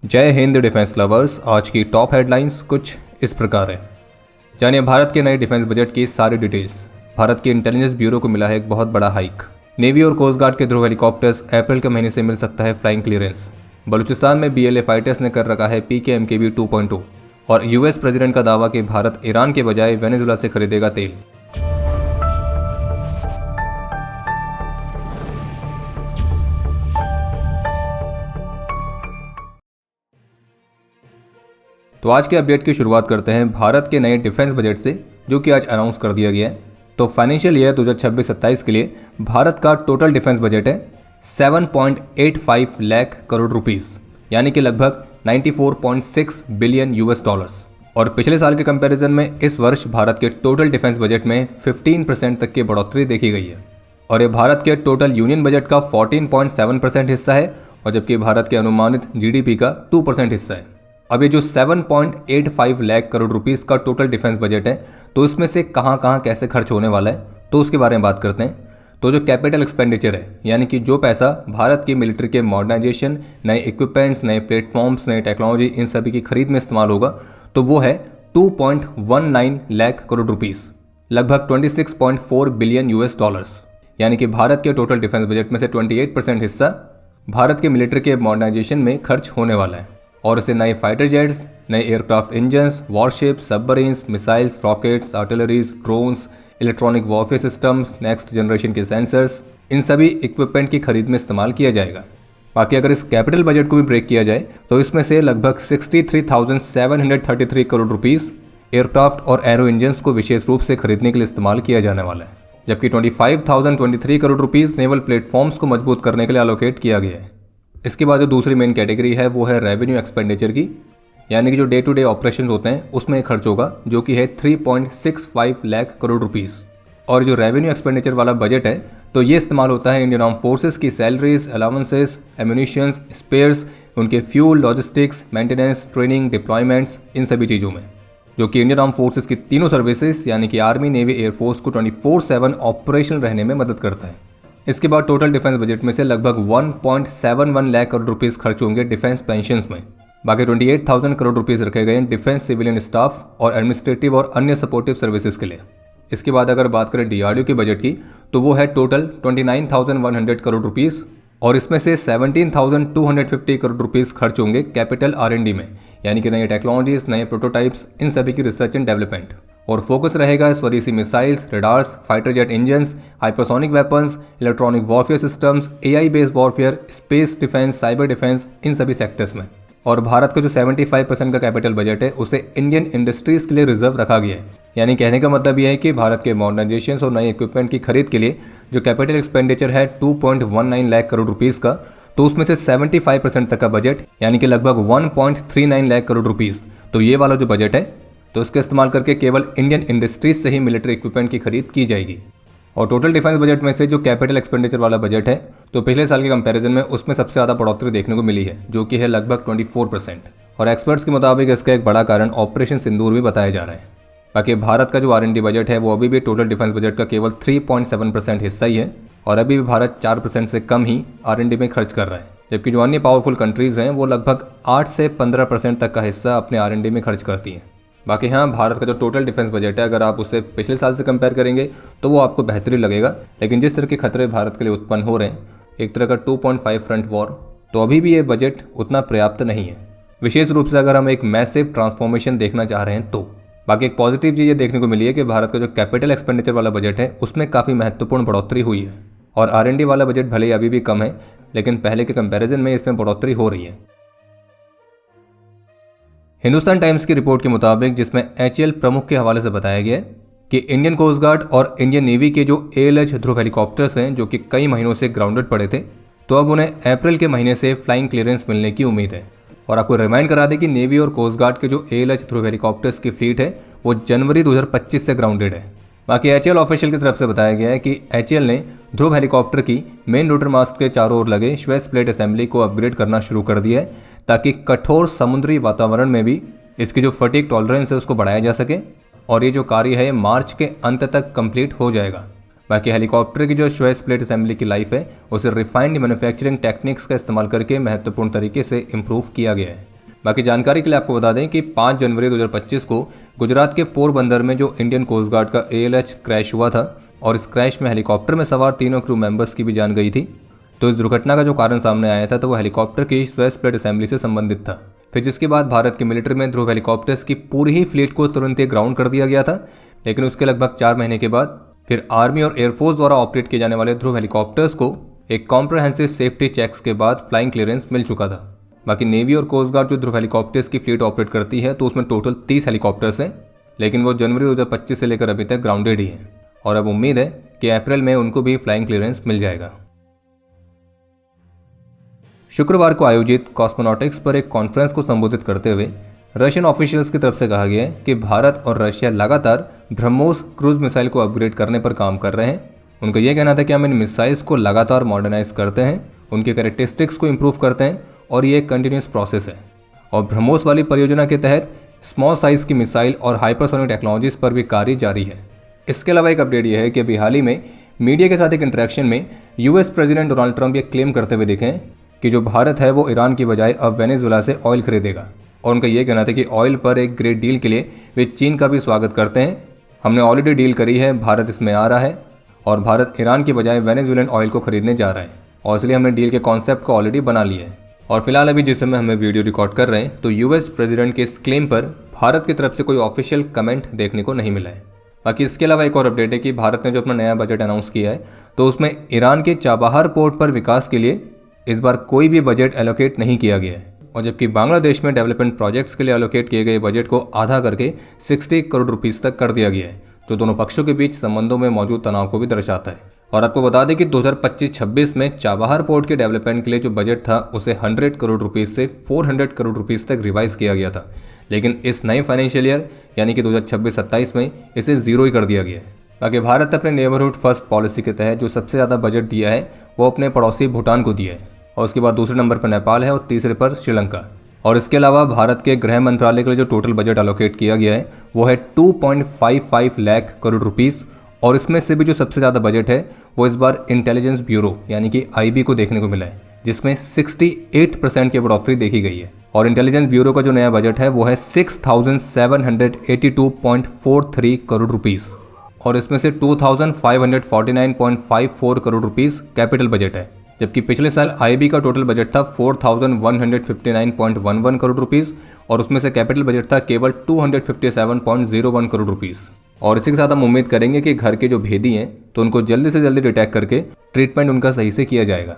जय Hind defence lovers. आज की टॉप हेडलाइंस कुछ इस प्रकार है। जानिए भारत के नए डिफेंस बजट की सारी डिटेल्स। भारत के इंटेलिजेंस ब्यूरो को मिला है एक बहुत बड़ा हाइक। नेवी और कोस्ट गार्ड के ध्रुव हेलीकॉप्टर्स अप्रैल के महीने से मिल सकता है फ्लाइंग क्लियरेंस। बलूचिस्तान में BLA फाइटर्स ने कर रखा है PKMKB 2.2 और US प्रेसिडेंट का दावा कि भारत ईरान के बजाय वेनेजुला से खरीदेगा तेल। तो आज के अपडेट की शुरुआत करते हैं भारत के नए डिफेंस बजट से, जो कि आज अनाउंस कर दिया गया है। तो फाइनेंशियल ईयर 2026-27 के लिए भारत का टोटल डिफेंस बजट है 7.85 लाख करोड़ रुपीस, यानी कि लगभग 94.6 बिलियन US डॉलर्स। और पिछले साल के कंपैरिजन में इस वर्ष भारत के टोटल डिफेंस बजट में 15% तक की बढ़ोतरी देखी गई है। और ये भारत के टोटल यूनियन बजट का 14.7% हिस्सा है, और जबकि भारत के अनुमानित GDP का 2% हिस्सा है। अब ये जो 7.85 लाख करोड़ रुपीस का टोटल डिफेंस बजट है, तो इसमें से कहाँ कैसे खर्च होने वाला है, तो उसके बारे में बात करते हैं। तो जो कैपिटल एक्सपेंडिचर है, यानी कि जो पैसा भारत की मिलिट्री के मॉडर्नाइजेशन, नए इक्विपमेंट्स, नए प्लेटफॉर्म्स, नई टेक्नोलॉजी, इन सभी की खरीद में इस्तेमाल होगा, तो वो है 2.19 लाख करोड़ रुपीस, लगभग 26.4 बिलियन US डॉलर्स। यानी कि भारत के टोटल डिफेंस बजट में से 28% हिस्सा भारत के मिलिट्री के मॉडर्नाइजेशन में खर्च होने वाला है। और इसे नए फाइटर जेट्स, नए aircraft engines, warships, submarines, missiles, rockets, artilleries, drones, electronic warfare systems, next generation के सेंसर्स, इन सभी इक्विपमेंट की खरीद में इस्तेमाल किया जाएगा। बाकी अगर इस कैपिटल बजट को भी ब्रेक किया जाए, तो इसमें से लगभग 63,733 करोड़ रुपीस एयरक्राफ्ट और एरो इंजन्स को विशेष रूप से खरीदने के लिए इस्तेमाल किया जाने वाला है, जबकि 25,023 करोड़ रुपीस नेवल प्लेटफॉर्म्स को मजबूत करने के लिए एलोकेट किया गया है। इसके बाद जो दूसरी मेन कैटेगरी है वो है रेवेन्यू एक्सपेंडिचर की, यानी कि जो डे टू डे ऑपरेशन होते हैं उसमें खर्च होगा, जो कि है 3.65 लाख करोड़ रुपीस। और जो रेवेन्यू एक्सपेंडिचर वाला बजट है, तो ये इस्तेमाल होता है इंडियन आर्म फोर्सेस की सैलरीज, अलाउंसेस, एम्यूनिशंस, स्पेयर्स, उनके fuel, logistics, maintenance, training, deployments, इन सभी चीज़ों में, जो कि इंडियन आर्म फोर्सेस की तीनों सर्विसेज यानी कि आर्मी, नेवी, एयरफोर्स को 24/7 ऑपरेशनल रहने में मदद करता है। इसके बाद टोटल डिफेंस बजट में से लगभग 1.71 लाख करोड़ रुपीस खर्च होंगे डिफेंस पेंशन्स में। बाकी 28,000 करोड़ रुपीस रखे गए हैं डिफेंस सिविलियन स्टाफ और एडमिनिस्ट्रेटिव और अन्य सपोर्टिव सर्विसेज के लिए। इसके बाद अगर बात करें DRDO के बजट की, तो वो है टोटल 29,100 करोड़ रुपीस, और इसमें से 17,250 करोड़ रुपीस खर्च होंगे कैपिटल R&D में, यानी कि नई टेक्नोलॉजीज, नए प्रोटोटाइप्स, इन सभी की रिसर्च एंड डेवलपमेंट। और फोकस रहेगा स्वदेशी missiles, radars, fighter jet engines, hypersonic weapons, electronic warfare systems, AI based warfare, space defence, cyber defence, इन सभी सेक्टर्स में। और भारत का जो 75% का कैपिटल बजट है, उसे इंडियन इंडस्ट्रीज के लिए रिजर्व रखा गया है। यानी कहने का मतलब यह है कि भारत के मॉडर्नाइजेशन और नए इक्विपमेंट की खरीद के लिए जो कैपिटल एक्सपेंडिचर है 2.19 लाख करोड़ रुपीस का, तो उसमें से 75% तक का बजट, यानी कि लगभग 1.39 लाख करोड़ रुपीस, तो ये वाला जो बजट है, तो इसका इस्तेमाल करके केवल इंडियन इंडस्ट्रीज से ही मिलिट्री इक्विपमेंट की खरीद की जाएगी। और टोटल डिफेंस बजट में से जो कैपिटल एक्सपेंडिचर वाला बजट है, तो पिछले साल के कंपैरिजन में उसमें सबसे ज़्यादा बढ़ोतरी देखने को मिली है, जो कि है लगभग 24%। और एक्सपर्ट्स के मुताबिक इसका एक बड़ा कारण ऑपरेशन सिंदूर भी बताया जा रहा है। बाकी भारत का जो R&D बजट है, वो अभी भी टोटल डिफेंस बजट का केवल 3.7% हिस्सा ही है, और अभी भी भारत 4% से कम ही R&D में खर्च कर रहा है, जबकि जो अन्य पावरफुल कंट्रीज़ हैं वो लगभग 8 से 15% तक का हिस्सा अपने R&D में खर्च करती हैं। बाकी हाँ, भारत का जो टोटल डिफेंस बजट है, अगर आप उसे पिछले साल से कंपेयर करेंगे तो वो आपको बेहतरीन लगेगा, लेकिन जिस तरह के खतरे भारत के लिए उत्पन्न हो रहे हैं, एक तरह का 2.5 फ्रंट वॉर, तो अभी भी ये बजट उतना पर्याप्त नहीं है, विशेष रूप से अगर हम एक मैसिव ट्रांसफॉर्मेशन देखना चाह रहे हैं तो। बाकी एक पॉजिटिव चीज़ ये देखने को मिली है कि भारत का जो कैपिटल एक्सपेंडिचर वाला बजट है, उसमें काफ़ी महत्वपूर्ण बढ़ोतरी हुई है। और R&D वाला बजट भले ही अभी भी कम है, लेकिन पहले के कंपैरिजन में इसमें बढ़ोतरी हो रही है। हिंदुस्तान टाइम्स की रिपोर्ट के मुताबिक, जिसमें HAL प्रमुख के हवाले से बताया गया है कि इंडियन कोस्ट गार्ड और इंडियन नेवी के जो ALH ध्रुव हेलीकॉप्टर्स हैं, जो कि कई महीनों से ग्राउंडेड पड़े थे, तो अब उन्हें अप्रैल के महीने से फ्लाइंग क्लियरेंस मिलने की उम्मीद है। और आपको रिमाइंड करा दें कि नेवी और कोस्ट गार्ड के जो ALH ध्रुव हेलीकॉप्टर्स की फ्लीट है, वो जनवरी 2025 से ग्राउंडेड है। बाकी HAL ऑफिशियल की तरफ से बताया गया है कि HAL ने ध्रुव हेलीकॉप्टर की मेन रोटर मास्ट के चारों ओर लगे श्वेस प्लेट असेंबली को अपग्रेड करना शुरू कर दिया है, ताकि कठोर समुद्री वातावरण में भी इसकी जो फटीग टॉलरेंस है उसको बढ़ाया जा सके। और ये जो कार्य है मार्च के अंत तक कंप्लीट हो जाएगा। बाकी हेलीकॉप्टर की जो श्वेस प्लेट असेंबली की लाइफ है, उसे रिफाइंड मैन्युफैक्चरिंग टेक्निक्स का इस्तेमाल करके महत्वपूर्ण तरीके से इम्प्रूव किया गया है। बाकी जानकारी के लिए आपको बता दें कि 5 जनवरी 2025 को गुजरात के पोरबंदर में जो इंडियन कोस्ट गार्ड का ALH क्रैश हुआ था और इस क्रैश में हेलीकॉप्टर में सवार तीनों क्रू मेंबर्स की भी जान गई थी। तो इस दुर्घटना का जो कारण सामने आया था तो वो हेलीकॉप्टर की स्वेस प्लेट असेंबली से संबंधित था। फिर जिसके बाद भारत की मिलिट्री में ध्रुव हेलीकॉप्टर्स की पूरी ही फ्लीट को तुरंत ही ग्राउंड कर दिया गया था। लेकिन उसके लगभग 4 महीने के बाद फिर आर्मी और एयरफोर्स द्वारा ऑपरेट किए जाने वाले ध्रुव हेलीकॉप्टर्स को एक कॉम्प्रहेंसिव सेफ्टी चेक्स के बाद फ्लाइंग क्लियरेंस मिल चुका था। बाकी नेवी और कोस्ट गार्ड जो ध्रुव हेलीकॉप्टर्स की फ्लीट ऑपरेट करती है तो उसमें टोटल 30 हेलीकॉप्टर्स हैं, लेकिन वो जनवरी 2025 से लेकर अभी तक ग्राउंडेड ही हैं और अब उम्मीद है कि अप्रैल में उनको भी फ्लाइंग क्लियरेंस मिल जाएगा। शुक्रवार को आयोजित कॉस्मोनॉटिक्स पर एक कॉन्फ्रेंस को संबोधित करते हुए रशियन ऑफिशियल्स की तरफ से कहा गया है कि भारत और रशिया लगातार ब्रह्मोस क्रूज मिसाइल को अपग्रेड करने पर काम कर रहे हैं। उनका यह कहना था कि हम इन मिसाइल्स को लगातार मॉडर्नाइज करते हैं, उनके कैरेक्टरिस्टिक्स को इंप्रूव करते हैं और ये एक कंटिन्यूस प्रोसेस है। और ब्रह्मोस वाली परियोजना के तहत स्मॉल साइज की मिसाइल और हाइपरसोनिक टेक्नोलॉजीज पर भी कार्य जारी है। इसके अलावा एक अपडेट यह है कि अभी हाल ही में मीडिया के साथ एक इंटरेक्शन में US प्रेसिडेंट डोनाल्ड ट्रंप ये क्लेम करते हुए दिखे कि जो भारत है वो ईरान की बजाय अब वेनेजुएला से ऑयल खरीदेगा। और उनका ये कहना था कि ऑयल पर एक ग्रेट डील के लिए वे चीन का भी स्वागत करते हैं। हमने ऑलरेडी डील करी है, भारत इसमें आ रहा है और भारत ईरान की बजाय वेनेजुएलन ऑयल को खरीदने जा रहा है और इसलिए हमने डील के कॉन्सेप्ट को ऑलरेडी बना लिया है। और फिलहाल अभी जिस समय हमें वीडियो रिकॉर्ड कर रहे हैं तो US प्रेसिडेंट के इस क्लेम पर भारत की तरफ से कोई ऑफिशियल कमेंट देखने को नहीं मिला है। बाकी इसके अलावा एक और अपडेट है कि भारत ने जो अपना नया बजट अनाउंस किया है तो उसमें ईरान के चाबहार पोर्ट पर विकास के लिए इस बार कोई भी बजट एलोकेट नहीं किया गया है। और जबकि बांग्लादेश में डेवलपमेंट प्रोजेक्ट्स के लिए एलोकेट किए गए बजट को आधा करके 60 करोड़ रुपीस तक कर दिया गया है, जो दोनों पक्षों के बीच संबंधों में मौजूद तनाव को भी दर्शाता है। और आपको बता दें कि 2025-26 में चाबहार पोर्ट के डेवलपमेंट के लिए जो बजट था उसे 100 करोड़ रुपीस से 400 करोड़ रुपीस तक रिवाइज किया गया था, लेकिन इस नए फाइनेंशियल ईयर यानी कि 2026-27 में इसे जीरो ही कर दिया गया है। बाकी भारत अपने नेबरहुड फर्स्ट पॉलिसी के तहत जो सबसे ज़्यादा बजट दिया है वो अपने पड़ोसी भूटान को दिया है और उसके बाद दूसरे नंबर पर नेपाल है और तीसरे पर श्रीलंका। और इसके अलावा भारत के गृह मंत्रालय के लिए जो टोटल बजट एलोकेट किया गया है वो है 2.55 लाख करोड़ रुपीस। और इसमें से भी जो सबसे ज़्यादा बजट है वो इस बार इंटेलिजेंस ब्यूरो यानी कि IB को देखने को मिला है, जिसमें 68% की बढ़ोतरी देखी गई है। और इंटेलिजेंस ब्यूरो का जो नया बजट है वो है 6,782.43 करोड़ रुपीस और इसमें से 2,549.54 करोड़ रुपीस कैपिटल बजट है, जबकि पिछले साल IB का टोटल बजट था 4,159.11 करोड़ रुपीस और उसमें से कैपिटल बजट था केवल 257.01 करोड़ रुपीस। और इसी के साथ हम उम्मीद करेंगे कि घर के जो भेदी हैं तो उनको जल्दी से जल्दी डिटेक्ट करके ट्रीटमेंट उनका सही से किया जाएगा।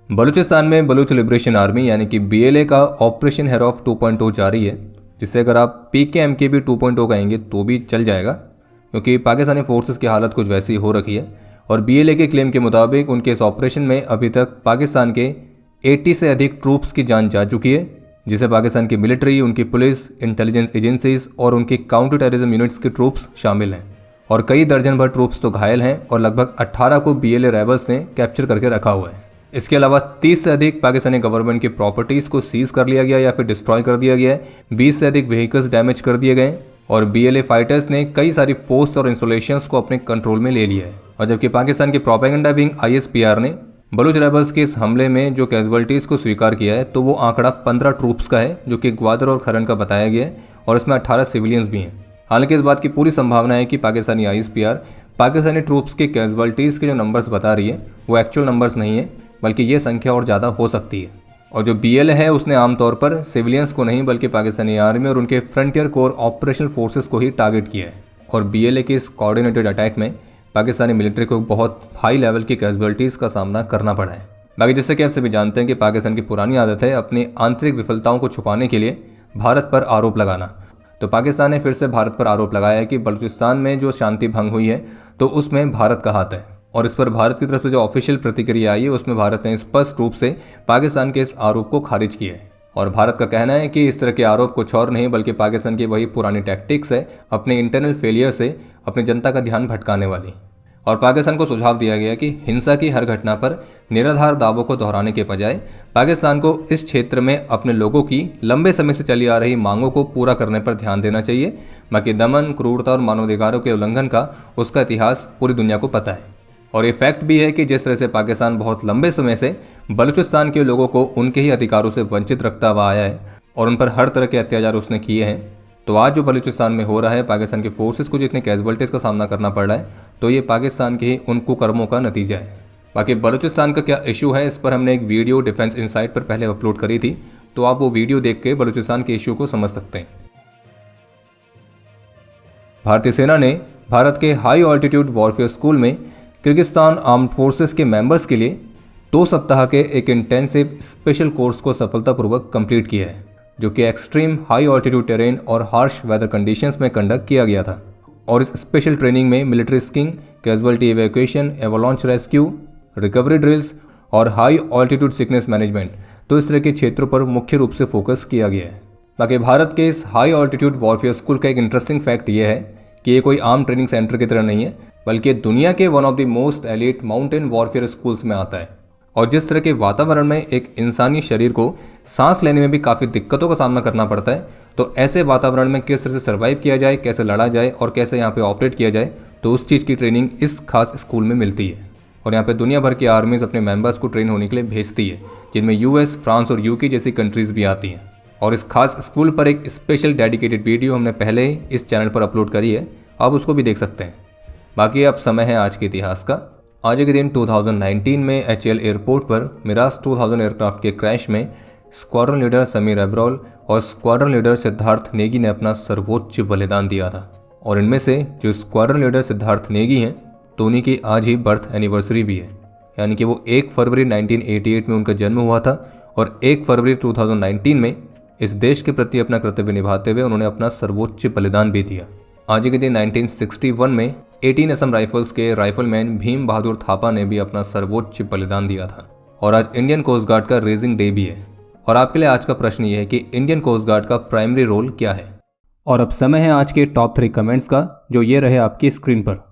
बलूचिस्तान में बलूच लिबरेशन आर्मी यानी कि BLA का ऑपरेशन हेरॉफ 2.0 जारी है, जिसे अगर आप PKMKB 2.0 कहेंगे तो भी चल जाएगा, क्योंकि पाकिस्तानी फोर्सेस की हालत कुछ वैसी हो रखी है। और BLA के क्लेम के मुताबिक उनके इस ऑपरेशन में अभी तक पाकिस्तान के 80 से अधिक ट्रूप्स की जान जा चुकी है, जिसे पाकिस्तान की मिलिट्री, उनकी पुलिस, इंटेलिजेंस एजेंसीज और उनकी काउंटर टेररिज्म यूनिट्स के ट्रूप्स शामिल हैं। और कई दर्जन भर ट्रूप्स तो घायल हैं और लगभग 18 को BLA रेबल्स ने कैप्चर करके रखा हुआ है। इसके अलावा 30 से अधिक पाकिस्तानी गवर्नमेंट की प्रॉपर्टीज़ को सीज कर लिया गया या फिर डिस्ट्रॉय कर दिया गया है, 20 से अधिक व्हीकल्स डैमेज कर दिए गए और BLA फाइटर्स ने कई सारी पोस्ट और इंस्टॉलेशंस को अपने कंट्रोल में ले लिया है। और जबकि पाकिस्तान की प्रोपेगेंडा विंग ISPR ने बलूच रेबल्स के इस हमले में जो कैजुअलिटीज़ को स्वीकार किया है तो वो आंकड़ा 15 ट्रूप्स का है, जो कि ग्वादर और खरन का बताया गया है और इसमें 18 सिविलियंस भी हैं। हालांकि इस बात की पूरी संभावना है कि पाकिस्तानी ISPR पाकिस्तानी ट्रूप्स के कैजुअलिटीज़ के जो नंबर्स बता रही है वो एक्चुअल नंबर्स नहीं है, बल्कि ये संख्या और ज़्यादा हो सकती है। और जो BLA है उसने आमतौर पर सिविलियंस को नहीं बल्कि पाकिस्तानी आर्मी और उनके फ्रंटियर कोर ऑपरेशनल फोर्सेस को ही टारगेट किया है। और BLA के इस कोऑर्डिनेटेड अटैक में पाकिस्तानी मिलिट्री को बहुत हाई लेवल की कैजुअलिटीज़ का सामना करना पड़ा है। बाकी जैसे कि आप सभी जानते हैं कि पाकिस्तान की पुरानी आदत है अपनी आंतरिक विफलताओं को छुपाने के लिए भारत पर आरोप लगाना। तो पाकिस्तान ने फिर से भारत पर आरोप लगाया है कि बलूचिस्तान में जो शांति भंग हुई है तो उसमें भारत का हाथ है। और इस पर भारत की तरफ से जो ऑफिशियल प्रतिक्रिया आई है उसमें भारत ने स्पष्ट रूप से पाकिस्तान के इस आरोप को खारिज किया है। और भारत का कहना है कि इस तरह के आरोप कुछ और नहीं बल्कि पाकिस्तान की वही पुरानी टैक्टिक्स है, अपने इंटरनल फेलियर से अपनी जनता का ध्यान भटकाने वाली। और पाकिस्तान को सुझाव दिया गया कि हिंसा की हर घटना पर निराधार दावों को दोहराने के बजाय पाकिस्तान को इस क्षेत्र में अपने लोगों की लंबे समय से चली आ रही मांगों को पूरा करने पर ध्यान देना चाहिए। बाकी दमन, क्रूरता और मानवाधिकारों के उल्लंघन का उसका इतिहास पूरी दुनिया को पता है। और ये फैक्ट भी है कि जिस तरह से पाकिस्तान बहुत लंबे समय से बलूचिस्तान के लोगों को उनके ही अधिकारों से वंचित रखता हुआ आया है और उन पर हर तरह के अत्याचार उसने किए हैं, तो आज जो बलूचिस्तान में हो रहा है, पाकिस्तान के फोर्सेस को जितने कैजुअल्टीज़ का सामना करना पड़ रहा है, तो ये पाकिस्तान के ही उन कुकर्मों का नतीजा है। बाकी बलूचिस्तान का क्या इशू है, इस पर हमने एक वीडियो डिफेंस इनसाइट पर पहले अपलोड करी थी, तो आप वो वीडियो देख के बलूचिस्तान के इशू को समझ सकते हैं। भारतीय सेना ने भारत के हाई ऑल्टीट्यूड वॉरफेयर स्कूल में किर्गिस्तान आर्म्ड फोर्सेस के मेंबर्स के लिए 2 सप्ताह के एक इंटेंसिव स्पेशल कोर्स को सफलतापूर्वक कंप्लीट किया है, जो कि एक्सट्रीम हाई ऑल्टीट्यूड टेरेन और हार्श वेदर कंडीशंस में कंडक्ट किया गया था। और इस स्पेशल ट्रेनिंग में military skiing, casualty evacuation, avalanche rescue, recovery drills और हाई ऑल्टीट्यूड सिकनेस मैनेजमेंट, तो इस तरह के क्षेत्रों पर मुख्य रूप से फोकस किया गया है। बाकी भारत के इस हाई ऑल्टीट्यूड वॉरफेयर स्कूल का एक इंटरेस्टिंग फैक्ट ये है कि ये कोई आम ट्रेनिंग सेंटर की तरह नहीं है, बल्कि दुनिया के one of the most elite mountain warfare schools में आता है। और जिस तरह के वातावरण में एक इंसानी शरीर को सांस लेने में भी काफ़ी दिक्कतों का सामना करना पड़ता है, तो ऐसे वातावरण में किस तरह से सर्वाइव किया जाए, कैसे लड़ा जाए और कैसे यहाँ पे ऑपरेट किया जाए, तो उस चीज़ की ट्रेनिंग इस खास स्कूल में मिलती है। और यहाँ पे दुनिया भर की आर्मीज अपने मेंबर्स को ट्रेन होने के लिए भेजती है, जिनमें यूएस, फ्रांस और यूके जैसी कंट्रीज़ भी आती हैं। और इस खास स्कूल पर एक स्पेशल डेडिकेटेड वीडियो हमने पहले इस चैनल पर अपलोड करी है, आप उसको भी देख सकते हैं। बाकी अब समय है आज के इतिहास का। आज के दिन 2019 में HAL एयरपोर्ट पर मिराज 2000 एयरक्राफ्ट के क्रैश में स्क्वाड्रन लीडर समीर अब्रोल और स्क्वाड्रन लीडर सिद्धार्थ नेगी ने अपना सर्वोच्च बलिदान दिया था। और इनमें से जो स्क्वाड्रन लीडर सिद्धार्थ नेगी हैं, तो उन्हीं की आज ही बर्थ एनिवर्सरी भी है, यानी कि वो 1 फरवरी 1988 में उनका जन्म हुआ था और 1 फरवरी 2019 में इस देश के प्रति अपना कर्तव्य निभाते हुए उन्होंने अपना सर्वोच्च बलिदान भी दिया। आज के दिन 1961 में 18 असम राइफल्स के राइफलमैन भीम बहादुर थापा ने भी अपना सर्वोच्च बलिदान दिया था। और आज इंडियन कोस्ट गार्ड का रेजिंग डे भी है। और आपके लिए आज का प्रश्न ये है कि इंडियन कोस्ट गार्ड का प्राइमरी रोल क्या है। और अब समय है आज के टॉप 3 कमेंट्स का, जो ये रहे आपकी स्क्रीन पर।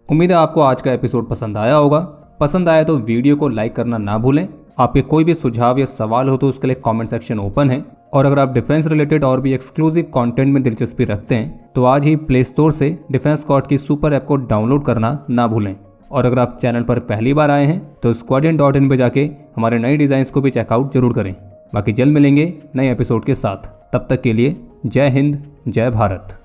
उम्मीद है आपको आज का एपिसोड पसंद आया होगा। पसंद आया तो वीडियो को लाइक करना ना भूलें। आपके कोई भी सुझाव या सवाल हो तो उसके लिए कमेंट सेक्शन ओपन है। और अगर आप डिफेंस रिलेटेड और भी एक्सक्लूसिव कंटेंट में दिलचस्पी रखते हैं तो आज ही प्ले स्टोर से डिफेंस स्क्वाड की सुपर ऐप को डाउनलोड करना ना भूलें। और अगर आप चैनल पर पहली बार आए हैं तो squadron.in पे जाके हमारे नए डिज़ाइंस को भी चेकआउट जरूर करें। बाकी जल्द मिलेंगे नए एपिसोड के साथ, तब तक के लिए जय हिंद, जय भारत।